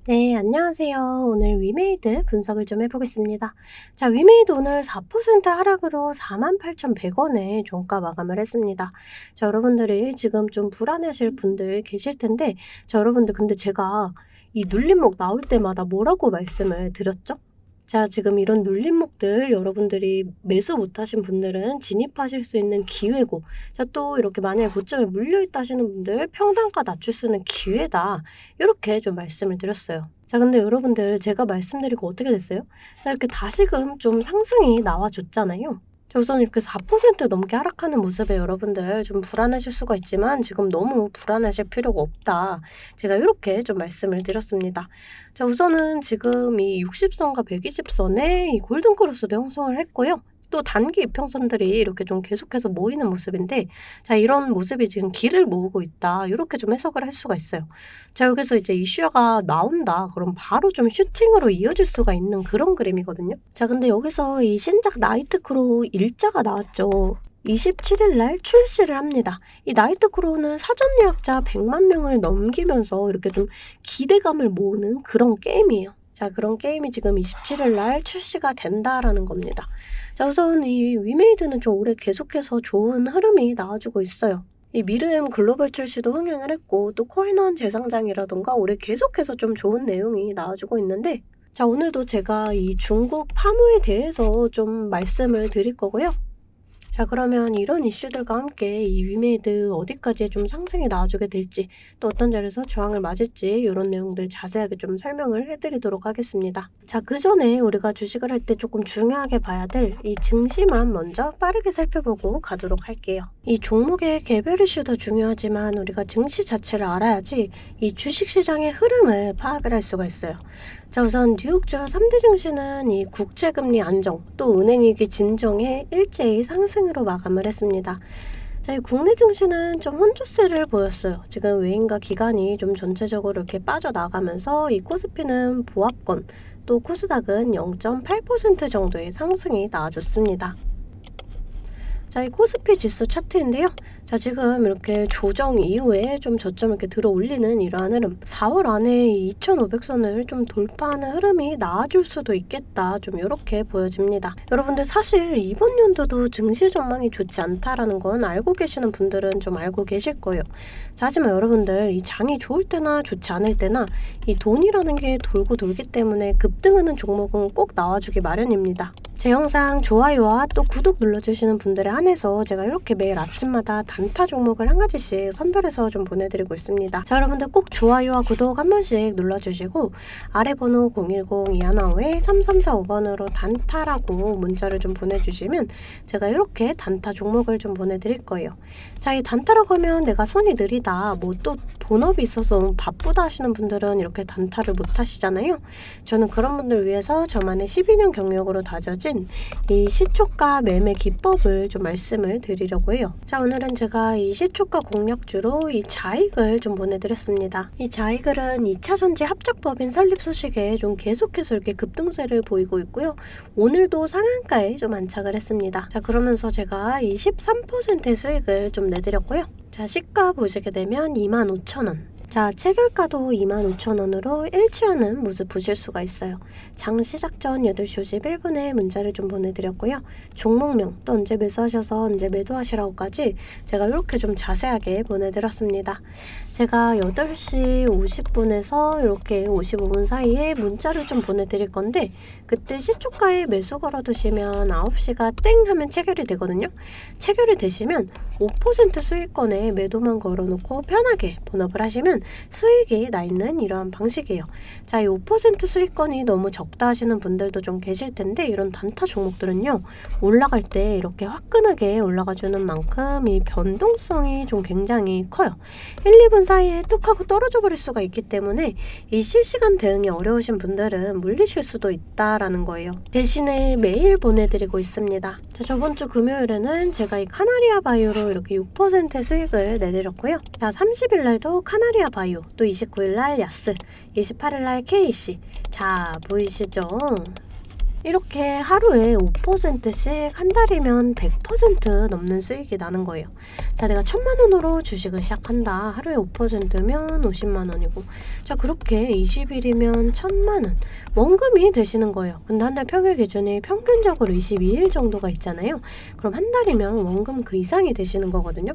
네, 안녕하세요. 오늘 위메이드 분석을 좀 해보겠습니다. 자, 위메이드 오늘 4% 하락으로 48,100원에 종가 마감을 했습니다. 자, 여러분들이 지금 좀 불안해하실 분들 계실 텐데, 자, 여러분들 근데 제가 이 눌림목 나올 때마다 뭐라고 말씀을 드렸죠? 자, 지금 이런 눌림목들 여러분들이 매수 못하신 분들은 진입하실 수 있는 기회고, 자, 또 이렇게 만약에 고점에 물려있다 하시는 분들 평단가 낮출 수 있는 기회다. 이렇게 좀 말씀을 드렸어요. 자, 근데 여러분들 제가 말씀드리고 어떻게 됐어요? 자, 이렇게 다시금 좀 상승이 나와줬잖아요. 자, 우선 이렇게 4% 넘게 하락하는 모습에 여러분들 좀 불안하실 수가 있지만 지금 너무 불안하실 필요가 없다. 제가 이렇게 좀 말씀을 드렸습니다. 자, 우선은 지금 이 60선과 120선에 이 골든크로스도 형성을 했고요. 또 단기 이평선들이 이렇게 좀 계속해서 모이는 모습인데, 자, 이런 모습이 지금 길을 모으고 있다. 이렇게 좀 해석을 할 수가 있어요. 자, 여기서 이제 이슈가 나온다. 그럼 바로 좀 슈팅으로 이어질 수가 있는 그런 그림이거든요. 자, 근데 여기서 이 신작 나이트크로우 일자가 나왔죠. 27일 날 출시를 합니다. 이 나이트크로우는 사전 예약자 100만 명을 넘기면서 이렇게 좀 기대감을 모으는 그런 게임이에요. 자, 그런 게임이 지금 27일 날 출시가 된다라는 겁니다. 자, 우선 이 위메이드는 좀 올해 계속해서 좋은 흐름이 나와주고 있어요. 이 미르엠 글로벌 출시도 흥행을 했고, 또 코인원 재상장이라던가 올해 계속해서 좀 좋은 내용이 나와주고 있는데, 자, 오늘도 제가 이 중국 파무에 대해서 좀 말씀을 드릴 거고요. 자, 그러면 이런 이슈들과 함께 이 위메이드 어디까지 좀 상승이 나와주게 될지, 또 어떤 자리에서 저항을 맞을지 이런 내용들 자세하게 좀 설명을 해드리도록 하겠습니다. 자, 그 전에 우리가 주식을 할 때 조금 중요하게 봐야 될 이 증시만 먼저 빠르게 살펴보고 가도록 할게요. 이 종목의 개별 이슈도 중요하지만 우리가 증시 자체를 알아야지 이 주식시장의 흐름을 파악을 할 수가 있어요. 자, 우선 뉴욕주 3대 증시는 이 국채금리 안정, 또 은행위기 진정에 일제히 상승으로 마감을 했습니다. 자, 이 국내 증시는 좀 혼조세를 보였어요. 지금 외인과 기관이 좀 전체적으로 이렇게 빠져나가면서 이 코스피는 보합권, 또 코스닥은 0.8% 정도의 상승이 나와줬습니다. 자, 이 코스피 지수 차트인데요. 자, 지금 이렇게 조정 이후에 좀 저점 이렇게 들어 올리는 이러한 흐름, 4월 안에 2,500선을 좀 돌파하는 흐름이 나와줄 수도 있겠다. 좀 이렇게 보여집니다. 여러분들 사실 이번 연도도 증시 전망이 좋지 않다라는 건 알고 계시는 분들은 좀 알고 계실 거예요. 자, 하지만 여러분들 이 장이 좋을 때나 좋지 않을 때나 이 돈이라는 게 돌고 돌기 때문에 급등하는 종목은 꼭 나와주기 마련입니다. 제 영상 좋아요와 또 구독 눌러주시는 분들에 한해서 제가 이렇게 매일 아침마다 단타 종목을 한 가지씩 선별해서 좀 보내드리고 있습니다. 자, 여러분들 꼭 좋아요와 구독 한 번씩 눌러주시고 아래 번호 010-215-3345번으로 단타라고 문자를 좀 보내주시면 제가 이렇게 단타 종목을 좀 보내드릴 거예요. 자, 이 단타라고 하면 내가 손이 느리다, 뭐 또 본업이 있어서 너무 바쁘다 하시는 분들은 이렇게 단타를 못 하시잖아요. 저는 그런 분들 위해서 저만의 12년 경력으로 다져진 이 시초가 매매 기법을 좀 말씀을 드리려고 해요. 자, 오늘은 제가 이 시초가 공략주로 이 자이글 좀 보내드렸습니다. 이 자이글은 2차전지 합작법인 설립 소식에 좀 계속해서 이렇게 급등세를 보이고 있고요. 오늘도 상한가에 좀 안착을 했습니다. 자, 그러면서 제가 이 13%의 수익을 좀 내드렸고요. 자, 시가 보시게 되면 25,000원. 자, 체결가도 25,000원으로 일치하는 모습 보실 수가 있어요. 장 시작 전 8시 51분에 문자를 좀 보내드렸고요. 종목명 또 언제 매수하셔서 언제 매도하시라고까지 제가 이렇게 좀 자세하게 보내드렸습니다. 제가 8시 50분에서 이렇게 55분 사이에 문자를 좀 보내드릴 건데 그때 시초가에 매수 걸어두시면 9시가 땡 하면 체결이 되거든요. 체결이 되시면 5% 수익권에 매도만 걸어놓고 편하게 본업을 하시면 수익이 나 있는 이러한 방식이에요. 자, 이 5% 수익권이 너무 적다 하시는 분들도 좀 계실 텐데 이런 단타 종목들은요, 올라갈 때 이렇게 화끈하게 올라가주는 만큼 이 변동성이 좀 굉장히 커요. 1, 2분 사이에 뚝 하고 떨어져 버릴 수가 있기 때문에 이 실시간 대응이 어려우신 분들은 물리실 수도 있다라는 거예요. 대신에 매일 보내드리고 있습니다. 자, 저번 주 금요일에는 제가 이 카나리아 바이오로 이렇게 6% 수익을 내드렸고요. 자, 30일 날도 카나리아 바이오, 또 29일 날 야스, 28일 날 KC. 자, 보이시죠? 이렇게 하루에 5%씩 한 달이면 100% 넘는 수익이 나는 거예요. 자, 내가 1,000만 원으로 주식을 시작한다. 하루에 5%면 50만 원이고, 자, 그렇게 20일이면 1,000만 원 원금이 되시는 거예요. 근데 한 달 평일 기준이 평균적으로 22일 정도가 있잖아요. 그럼 한 달이면 원금 그 이상이 되시는 거거든요.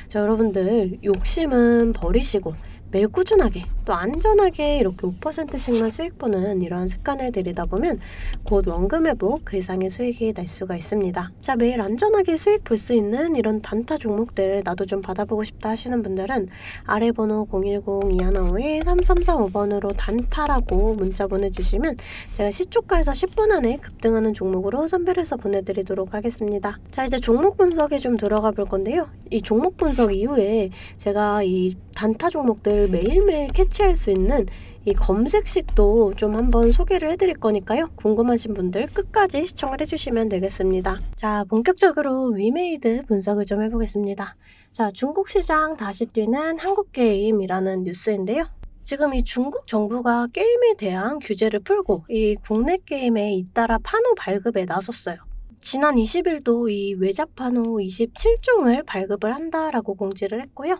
자, 여러분들 욕심은 버리시고 매일 꾸준하게 또 안전하게 이렇게 5%씩만 수익 보는 이러한 습관을 들이다 보면 곧 원금 회복 그 이상의 수익이 날 수가 있습니다. 자, 매일 안전하게 수익 볼 수 있는 이런 단타 종목들 나도 좀 받아보고 싶다 하시는 분들은 아래 번호 010-2152-3345번으로 단타라고 문자 보내주시면 제가 시초가에서 10분 안에 급등하는 종목으로 선별해서 보내드리도록 하겠습니다. 자, 이제 종목 분석에 좀 들어가 볼 건데요. 이 종목 분석 이후에 제가 이 단타 종목들 매일매일 캐치할 수 있는 이 검색식도 좀 한번 소개를 해드릴 거니까요. 궁금하신 분들 끝까지 시청을 해주시면 되겠습니다. 자, 본격적으로 위메이드 분석을 좀 해보겠습니다. 자, 중국 시장 다시 뛰는 한국게임이라는 뉴스인데요. 지금 이 중국 정부가 게임에 대한 규제를 풀고 이 국내 게임에 잇따라 판호 발급에 나섰어요. 지난 20일도 이 외자판호 27종을 발급을 한다라고 공지를 했고요.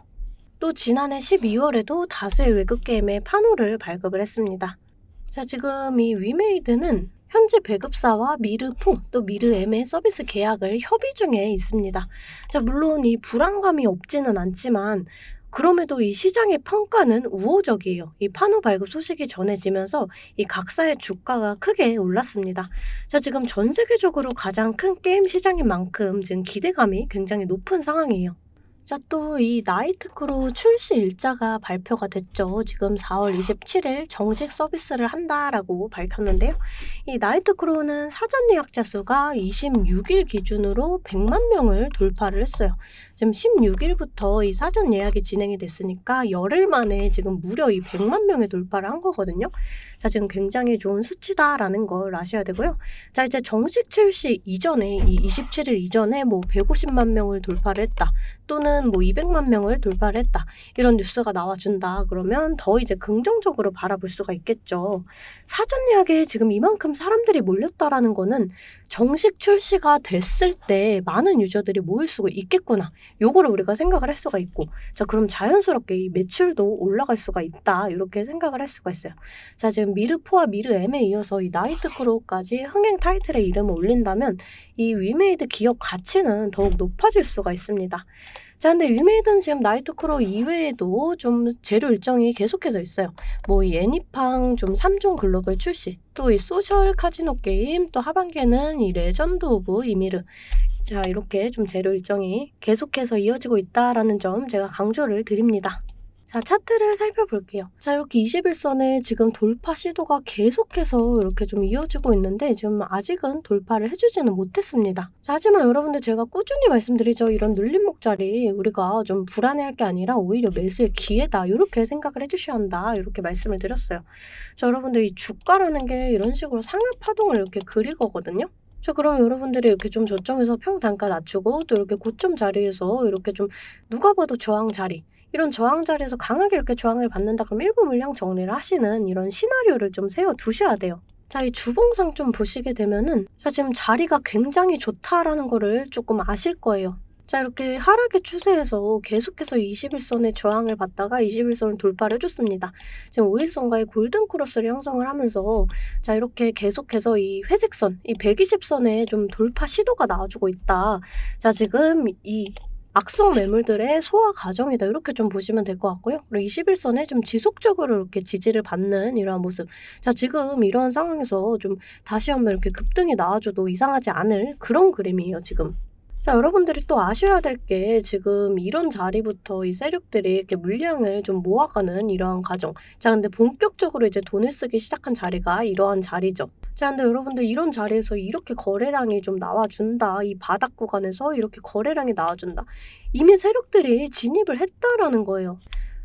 또 지난해 12월에도 다수의 외국 게임의 판호를 발급을 했습니다. 자, 지금 이 위메이드는 현재 배급사와 미르4 또 미르M의 서비스 계약을 협의 중에 있습니다. 자, 물론 이 불안감이 없지는 않지만 그럼에도 이 시장의 평가는 우호적이에요. 이 판호 발급 소식이 전해지면서 이 각사의 주가가 크게 올랐습니다. 자, 지금 전 세계적으로 가장 큰 게임 시장인 만큼 지금 기대감이 굉장히 높은 상황이에요. 자, 또 이 나이트크로우 출시 일자가 발표가 됐죠. 지금 4월 27일 정식 서비스를 한다라고 밝혔는데요. 이 나이트크로우는 사전 예약자 수가 26일 기준으로 100만 명을 돌파를 했어요. 지금 16일부터 이 사전 예약이 진행이 됐으니까 열흘 만에 지금 무려 이 100만 명의 돌파를 한 거거든요. 자, 지금 굉장히 좋은 수치다라는 걸 아셔야 되고요. 자, 이제 정식 출시 이전에 이 27일 이전에 뭐 150만 명을 돌파를 했다. 또는 뭐 200만 명을 돌파를 했다. 이런 뉴스가 나와준다. 그러면 더 이제 긍정적으로 바라볼 수가 있겠죠. 사전 예약에 지금 이만큼 사람들이 몰렸다라는 거는 정식 출시가 됐을 때 많은 유저들이 모일 수가 있겠구나. 요거를 우리가 생각을 할 수가 있고, 자, 그럼 자연스럽게 이 매출도 올라갈 수가 있다. 이렇게 생각을 할 수가 있어요. 자, 지금 미르4와 미르M에 이어서 이 나이트크로우까지 흥행 타이틀의 이름을 올린다면 이 위메이드 기업 가치는 더욱 높아질 수가 있습니다. 자, 근데 위메이드는 지금 나이트크로우 이외에도 좀 재료 일정이 계속해서 있어요. 뭐 이 애니팡 좀 3종 글로벌 출시, 또 이 소셜 카지노 게임, 또 하반기에는 이 레전드 오브 이미르. 자, 이렇게 좀 재료 일정이 계속해서 이어지고 있다라는 점 제가 강조를 드립니다. 자, 차트를 살펴볼게요. 자, 이렇게 21선에 지금 돌파 시도가 계속해서 이렇게 좀 이어지고 있는데 지금 아직은 돌파를 해주지는 못했습니다. 자, 하지만 여러분들 제가 꾸준히 말씀드리죠. 이런 눌림목 자리 우리가 좀 불안해할 게 아니라 오히려 매수의 기회다. 이렇게 생각을 해주셔야 한다. 이렇게 말씀을 드렸어요. 자, 여러분들 이 주가라는 게 이런 식으로 상하 파동을 이렇게 그릴 거거든요. 자, 그럼 여러분들이 이렇게 좀 저점에서 평단가 낮추고 또 이렇게 고점 자리에서 이렇게 좀 누가 봐도 저항 자리, 이런 저항 자리에서 강하게 이렇게 저항을 받는다 그럼 일부 물량 정리를 하시는 이런 시나리오를 좀 세워 두셔야 돼요. 자, 이 주봉상 좀 보시게 되면은 자, 지금 자리가 굉장히 좋다라는 거를 조금 아실 거예요. 자, 이렇게 하락의 추세에서 계속해서 21선의 저항을 받다가 21선을 돌파를 해줬습니다. 지금 5일선과의 골든크로스를 형성을 하면서 자, 이렇게 계속해서 이 회색선, 이 120선에 좀 돌파 시도가 나와주고 있다. 자, 지금 이 악성 매물들의 소화 과정이다. 이렇게 좀 보시면 될 것 같고요. 그리고 21선에 좀 지속적으로 이렇게 지지를 받는 이러한 모습. 자, 지금 이런 상황에서 좀 다시 한번 이렇게 급등이 나와줘도 이상하지 않을 그런 그림이에요, 지금. 자, 여러분들이 또 아셔야 될 게 지금 이런 자리부터 이 세력들이 이렇게 물량을 좀 모아가는 이러한 과정. 자, 근데 본격적으로 이제 돈을 쓰기 시작한 자리가 이러한 자리죠. 자, 근데 여러분들 이런 자리에서 이렇게 거래량이 좀 나와준다. 이 바닥 구간에서 이렇게 거래량이 나와준다. 이미 세력들이 진입을 했다라는 거예요.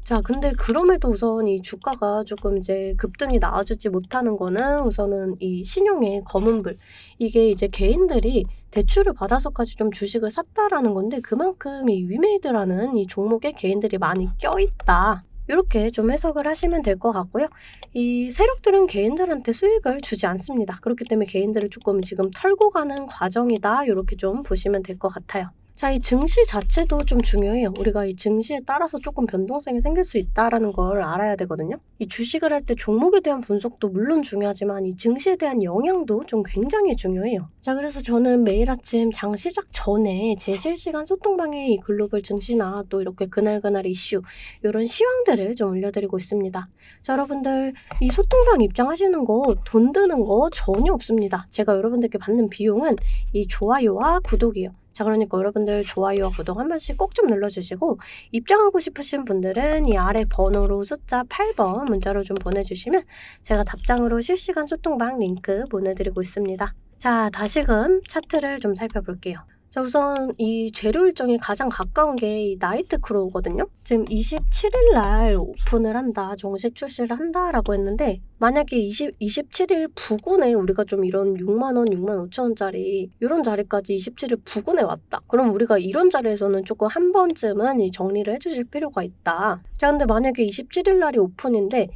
자, 근데 그럼에도 우선 이 주가가 조금 이제 급등이 나와주지 못하는 거는 우선은 이 신용의 검은불. 이게 이제 개인들이 대출을 받아서까지 좀 주식을 샀다라는 건데 그만큼 이 위메이드라는 이 종목에 개인들이 많이 껴있다. 요렇게 좀 해석을 하시면 될 것 같고요. 이 세력들은 개인들한테 수익을 주지 않습니다. 그렇기 때문에 개인들을 조금 지금 털고 가는 과정이다. 요렇게 좀 보시면 될 것 같아요. 자, 이 증시 자체도 좀 중요해요. 우리가 이 증시에 따라서 조금 변동성이 생길 수 있다라는 걸 알아야 되거든요. 이 주식을 할 때 종목에 대한 분석도 물론 중요하지만 이 증시에 대한 영향도 좀 굉장히 중요해요. 자, 그래서 저는 매일 아침 장 시작 전에 제 실시간 소통방에 이 글로벌 증시나 또 이렇게 그날그날 이슈 요런 시황들을 좀 올려드리고 있습니다. 자, 여러분들 이 소통방 입장하시는 거 돈 드는 거 전혀 없습니다. 제가 여러분들께 받는 비용은 이 좋아요와 구독이에요. 자, 그러니까 여러분들 좋아요와 구독 한 번씩 꼭 좀 눌러주시고 입장하고 싶으신 분들은 이 아래 번호로 숫자 8번 문자로 좀 보내주시면 제가 답장으로 실시간 소통방 링크 보내드리고 있습니다. 자, 다시금 차트를 좀 살펴볼게요. 자, 우선 이 재료 일정이 가장 가까운 게 이 나이트 크로우거든요. 지금 27일 날 오픈을 한다, 정식 출시를 한다라고 했는데 만약에 27일 부근에 우리가 좀 이런 6만 원, 6만 5천 원짜리 이런 자리까지 27일 부근에 왔다. 그럼 우리가 이런 자리에서는 조금 한 번쯤은 이 정리를 해주실 필요가 있다. 자, 근데 만약에 27일 날이 오픈인데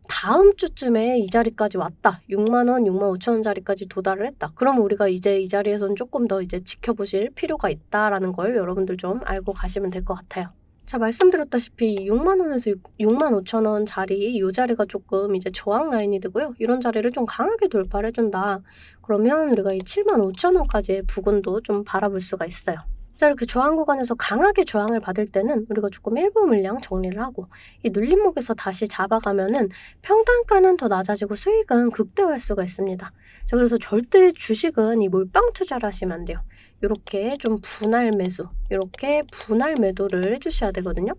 다음 주쯤에 이 자리까지 왔다. 6만 원, 6만 5천 원 자리까지 도달을 했다. 그럼 우리가 이제 이 자리에서는 조금 더 이제 지켜보실 필요가 있다라는 걸 여러분들 좀 알고 가시면 될 것 같아요. 자, 말씀드렸다시피 6만 원에서 6만 5천 원 자리, 이 자리가 조금 이제 저항 라인이 되고요. 이런 자리를 좀 강하게 돌파를 해준다. 그러면 우리가 이 7만 5천 원까지의 부근도 좀 바라볼 수가 있어요. 자, 이렇게 저항 구간에서 강하게 저항을 받을 때는 우리가 조금 일부 물량 정리를 하고 이 눌림목에서 다시 잡아가면은 평단가는 더 낮아지고 수익은 극대화할 수가 있습니다. 자, 그래서 절대 주식은 이 몰빵 투자를 하시면 안 돼요. 이렇게 좀 분할 매수, 이렇게 분할 매도를 해주셔야 되거든요.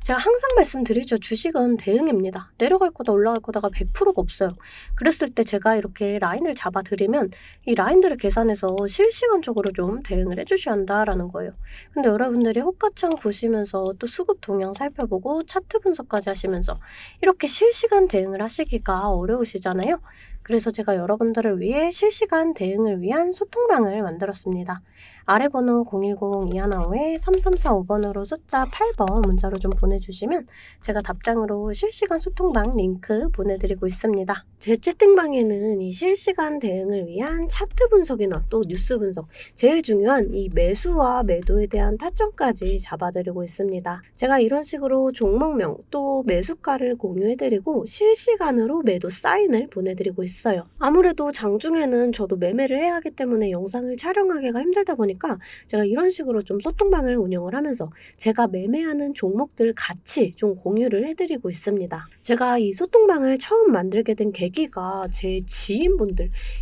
제가 항상 말씀드리죠. 주식은 대응입니다. 내려갈 거다 올라갈 거다가 100%가 없어요. 그랬을 때 제가 이렇게 라인을 잡아드리면 이 라인들을 계산해서 실시간적으로 좀 대응을 해주셔야 한다라는 거예요. 근데 여러분들이 호가창 보시면서 또 수급 동향 살펴보고 차트 분석까지 하시면서 이렇게 실시간 대응을 하시기가 어려우시잖아요. 그래서 제가 여러분들을 위해 실시간 대응을 위한 소통방을 만들었습니다. 아래 번호 010-215-3345번으로 숫자 8번 문자로 좀 보내주시면 제가 답장으로 실시간 소통방 링크 보내드리고 있습니다. 제 채팅방에는 이 실시간 대응을 위한 차트 분석이나 또 뉴스 분석, 제일 중요한 이 매수와 매도에 대한 타점까지 잡아드리고 있습니다. 제가 이런 식으로 종목명 또 매수가를 공유해드리고 실시간으로 매도 사인을 보내드리고 있어요. 아무래도 장중에는 저도 매매를 해야 하기 때문에 영상을 촬영하기가 힘들다 보니까 제가 이런 식으로 좀 소통방을 운영을 하면서 제가 매매하는 종목들 같이 좀 공유를 해드리고 있습니다. 제가 이 소통방을 처음 만들게 된 계기가 제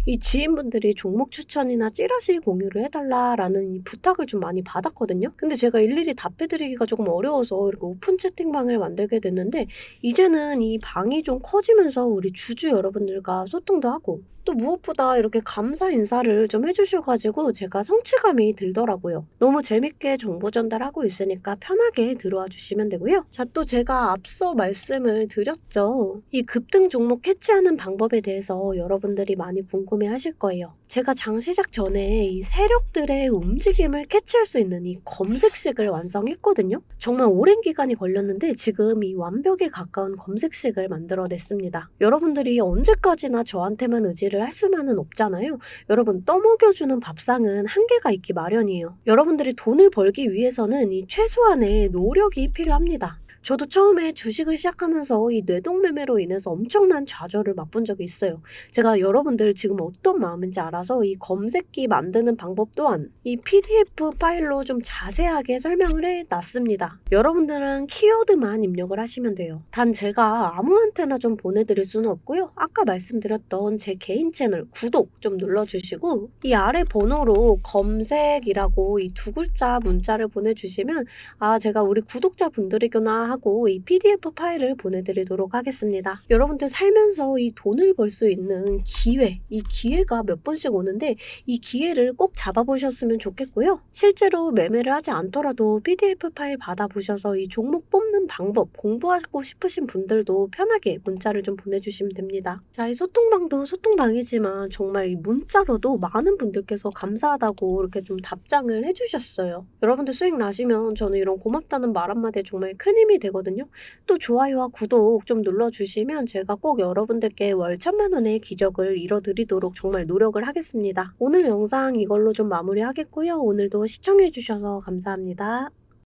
이 지인분들이 종목 추천이나 찌라시 공유를 해달라라는 이 부탁을 좀 많이 받았거든요. 근데 제가 일일이 답해드리기가 조금 어려워서 이렇게 오픈 채팅방을 만들게 됐는데 이제는 이 방이 좀 커지면서 우리 주주 여러분들과 소통도 하고 또 무엇보다 이렇게 감사 인사를 좀 해주셔가지고 제가 성취감이 들더라고요. 너무 재밌게 정보 전달하고 있으니까 편하게 들어와 주시면 되고요. 자, 또 제가 앞서 말씀을 드렸죠. 이 급등 종목 캐치하는 방법에 대해서 여러분들이 많이 궁금해 하실 거예요. 제가 장 시작 전에 이 세력들의 움직임을 캐치할 수 있는 이 검색식을 완성했거든요. 정말 오랜 기간이 걸렸는데 지금 이 완벽에 가까운 검색식을 만들어냈습니다. 여러분들이 언제까지나 저한테만 의지를 할 수만은 없잖아요. 여러분, 떠먹여주는 밥상은 한계가 있기 마련이에요. 여러분들이 돈을 벌기 위해서는 이 최소한의 노력이 필요합니다. 저도 처음에 주식을 시작하면서 이 뇌동매매로 인해서 엄청난 좌절을 맛본 적이 있어요. 제가 여러분들 지금 어떤 마음인지 알아서 이 검색기 만드는 방법 또한 이 PDF 파일로 좀 자세하게 설명을 해놨습니다. 여러분들은 키워드만 입력을 하시면 돼요. 단 제가 아무한테나 좀 보내드릴 수는 없고요. 아까 말씀드렸던 제 개인 채널 구독 좀 눌러주시고 이 아래 번호로 검색이라고 이 두 글자 문자를 보내주시면 제가 우리 구독자분들이구나 하고 이 PDF 파일을 보내드리도록 하겠습니다. 여러분들 살면서 이 돈을 벌 수 있는 기회, 이 기회가 몇 번씩 오는데 이 기회를 꼭 잡아보셨으면 좋겠고요. 실제로 매매를 하지 않더라도 PDF 파일 받아보셔서 이 종목 뽑는 방법 공부하고 싶으신 분들도 편하게 문자를 좀 보내주시면 됩니다. 자, 이 소통방도 소통방이지만 정말 이 문자로도 많은 분들께서 감사하다고 이렇게 좀 답장을 해주셨어요. 여러분들 수익 나시면 저는 이런 고맙다는 말 한마디에 정말 큰 힘이 도움이 되거든요. 또 좋아요와 구독 좀 눌러주시면 제가 꼭 여러분들께 월 1,000,000 원의 기적을 이뤄 드리도록 정말 노력을 하겠습니다. 오늘 영상 이걸로 좀 마무리하겠고요. 오늘도 시청해 주셔서 감사합니다.